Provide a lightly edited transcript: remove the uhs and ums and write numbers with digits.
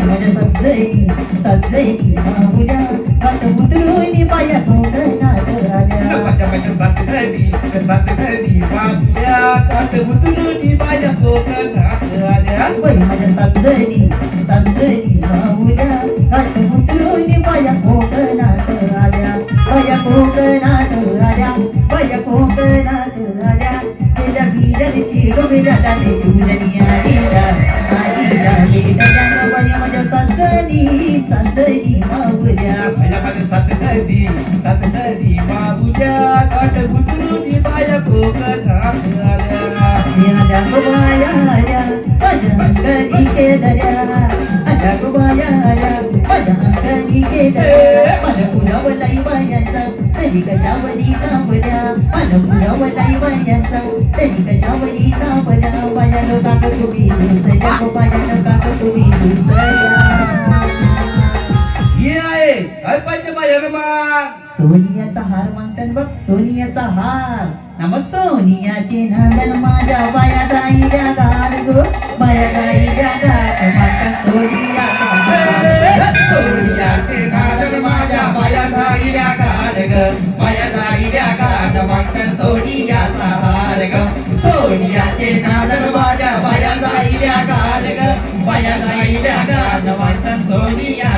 माझ्या सजनी सजनी माऊल्या घाट उतरून पाया कोकणात आल्या माझ्या सजनी सजनी माऊल्या घाट उतरून पाया कोकणात आल्या माझ्या सजनी सजनी माऊल्या घाट उतरून पाया कोकणात आल्या पाया कोकणात आल्या पाया कोकणात आल्या गेल्या बीडची डोंगराला ते तुझनी आईला आईला बेटा माझ्या सजनी सजनी माऊल्या माझ्या सजनी माऊल्या घाट उतरून पाया कोकणात आल्या आजा गोबाया आल्या माझ्या अंगणी केदऱ्या आजा गोबाया आल्या माझ्या अंगणी केदऱ्या माझ्या पुरावलाई बायांचा तरी कशावरी कापल्या माझ्या पुरावलाई बायांचा तरी कशावरी कापल्या माझ्या लोकांक तुम्ही दुसऱ्या गोबाया लोकांक तुम्ही दुसऱ्या ये आहे काय पाहिजे माझ्या मग सोनियाचा हार मागतात बघ सोनियाचा हार नम सोनियाचे नंदन माझ्या बाया गाईल्या गाड गो बाया गाईल्या गाड मागतात सोनियाचा हार सोनियाचे नादन माझ्या बाया गाईल्या गाड ग बाया गाईल्या गाड मागतात सोनियाचा हार ग सोनियाचे नादन माझ्या बाया गाईल्या गाड ग बाया गाईल्या गाड मागतात सोनिया